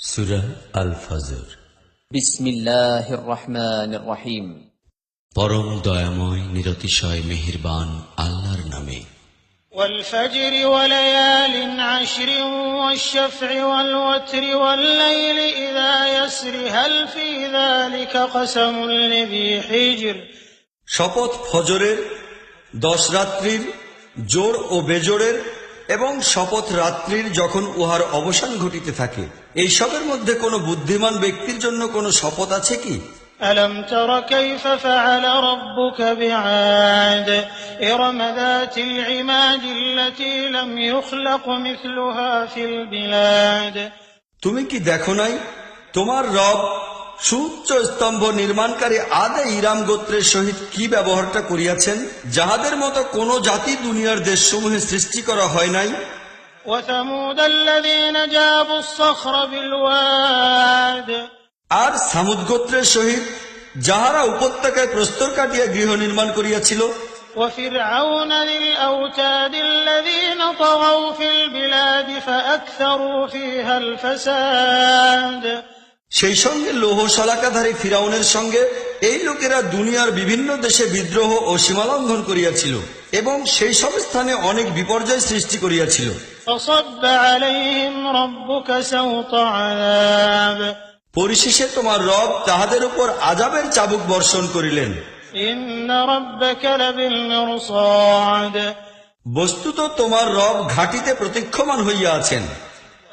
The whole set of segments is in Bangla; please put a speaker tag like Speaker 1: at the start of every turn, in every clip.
Speaker 1: সূরা আল ফজর।
Speaker 2: বিসমিল্লাহির রহমানির রহিম।
Speaker 1: পরম দয়াময় নিরতিশয় মেহেরবান আল্লাহর নামে।
Speaker 3: والفجر وليال عشر والشفع والوتر والليل إذا يسر هل في ذلك قسم لذي حجر।
Speaker 4: শপথ ফজরের, 10 রাত্রির, জোড় ও বেজোড়ের, এবং শপথ রাত্রির যখন উহার অবসান ঘটিতে থাকে, এই সবের মধ্যে কোনো বুদ্ধিমান ব্যক্তির জন্য কোনো শপথ আছে কি?
Speaker 3: ألم تر كيف فعل ربك بعاد إرم ذات العماد التي لم يخلق مثلها في البلاد।
Speaker 4: তুমি কি দেখো নাই তোমার রব সুউচ্চ স্তম্ভ নির্মাণকারী আদে ইরাম গোত্রের সহিত কি ব্যবহারটা করিয়াছেন, যাহাদের মতো কোন জাতি দুনিয়ার দেশসমূহে সৃষ্টি করা হয় নাই।
Speaker 3: وثمود الذين جابوا الصخر بالواد।
Speaker 4: আর সামুদ গোত্রের সহিত যাহারা উপত্যকায় প্রস্তর কাটিয়া গৃহ নির্মাণ করিয়াছিল।
Speaker 3: وفرعون ذي الأوتاد الذين طغوا في البلاد فأكثروا فيها الفساد।
Speaker 4: সেই সঙ্গে লৌহ শলাকাধারী ফিরাউনের সঙ্গে এই লোকেরা দুনিয়ার বিভিন্ন দেশে বিদ্রোহ ও সীমালঙ্ঘন করিয়াছিল এবং সেই সব স্থানে অনেক বিপর্যয় সৃষ্টি করিয়াছিল।
Speaker 3: فصب عليهم ربك سوط عذاب।
Speaker 4: পরিশেষে তোমার রব তাহাদের উপর আযাবের চাবুক বর্ষণ করিলেন।
Speaker 3: إن ربك لبالمرصاد।
Speaker 4: বস্তুত তোমার রব ঘাটিতে প্রতীক্ষমান হইয়া আছেন।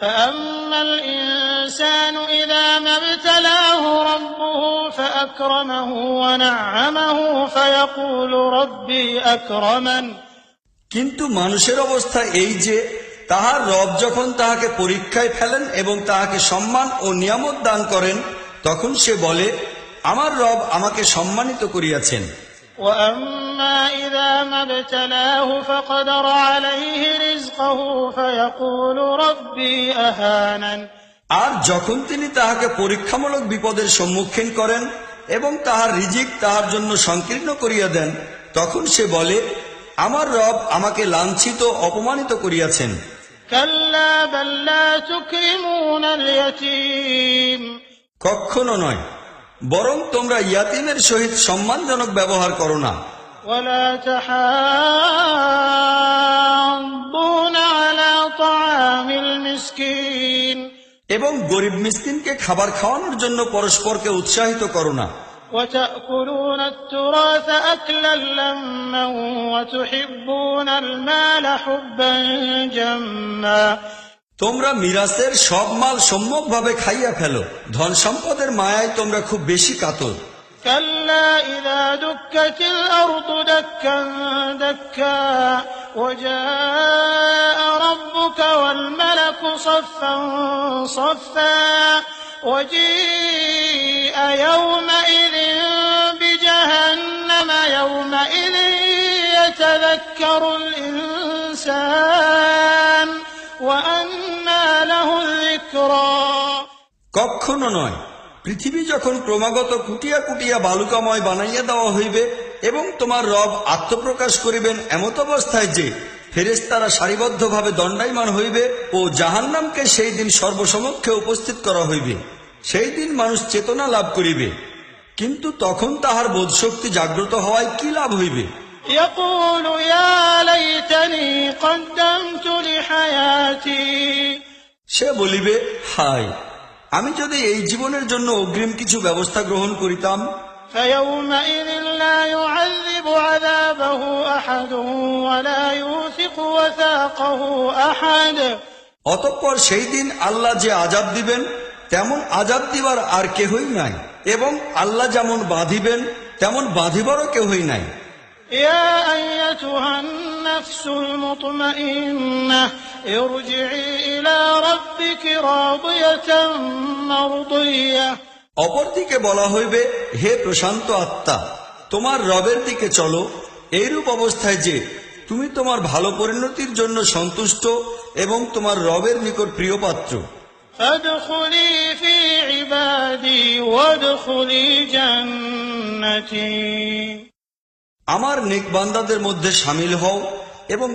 Speaker 3: فأما الإنسان إذا ما ابتلاه ربه فأكرمه ونعمه فيقول ربي أكرمن।
Speaker 4: কিন্তু মানুষের অবস্থা এই যে, তাহার রব যখন তাহাকে পরীক্ষায় ফেলেন এবং তাহাকে সম্মান ও নিয়ামত দান করেন, তখন সে বলে, আমার রব আমাকে সম্মানিত করিয়াছেন।
Speaker 3: وأما إذا ما ابتلاه فقدر عليه رزقه فيقول ربي أهانن।
Speaker 4: আর যখন তিনি তাহাকে পরীক্ষামূলক বিপদের সম্মুখীন করেন এবং তাহার রিজিক তাহার জন্য সংকীর্ণ করিয়া দেন, তখন সে বলে, আমার রব আমাকে লাঞ্ছিত অপমানিত করিয়াছেন।
Speaker 3: كلا بل لا تكرمون اليتيم।
Speaker 4: কখনো নয়, বরং তোমরা ইয়াতীমের সহিত সম্মানজনক ব্যবহার করো না।
Speaker 3: ولا تحاضون على طعام المسكين।
Speaker 4: এবং গরিব মিসকিনকে খাবার খাওয়ানোর জন্য পরস্পরকে উৎসাহিত করো না।
Speaker 3: وتأكلون التراث أكلا لما وتحبون المال حبا جما।
Speaker 4: তোমরা মিরাসের সব মাল সম্যকভাবে খাইয়া ফেলো, ধন সম্পদের মায়ায় তোমরা খুব বেশি কাতর।
Speaker 3: كلا إذا دكت الأرض دكا دكا وجاء ربك والملك صفا صفا وجيء يومئذ بجهنم يومئذ يتذكر الإنسان وأنى له الذكرى।
Speaker 4: কখনো নয়, পৃথিবী যখন ক্রমাগত কুটিয়া কুটিয়া বালুকাময় বানাইয়া দেওয়া হইবে এবং তোমার রব আত্মপ্রকাশ করিবেন এমত অবস্থায় যে ফেরেশতারা সারিবদ্ধভাবে দণ্ডায়মান হইবে ও জাহান্নামকে সেই দিন সর্বসমক্ষে উপস্থিত করা হইবে, সেই দিন মানুষ চেতনা লাভ করিবে, কিন্তু তখন তাহার বোধশক্তি জাগ্রত হওয়ায় কি লাভ হইবে?
Speaker 3: يقول يا ليتني قدمت لحياتي।
Speaker 4: সে বলিবে, হায়, আমি যদি এই জীবনের জন্য অগ্রিম কিছু ব্যবস্থা গ্রহণ করিতাম।
Speaker 3: فيومئذ لا يعذب عذابه أحد ولا يوثق وثاقه أحد।
Speaker 4: অতঃপর সেই দিন আল্লাহ যে আযাব দিবেন তেমন আযাব দিবার আর কেহই নাই, এবং আল্লাহ যেমন বাঁধিবেন তেমন বাঁধিবারও কেহই নাই।
Speaker 3: يا أيتها النفس المطمئنة ارجعي إلى ربك راضية مرضية।
Speaker 4: অপরদিকে বলা হইবে, হে প্রশান্ত আত্মা, তোমার রবের দিকে চলো, এইরূপ অবস্থায় যে তুমি তোমার ভালো পরিণতির জন্য সন্তুষ্ট এবং তোমার রবের নিকট প্রিয়পাত্র।
Speaker 3: فادخلي في عبادي وادخلي جنتي।
Speaker 4: আমার নেক বান্দাদের মধ্যে শামিল হও এবং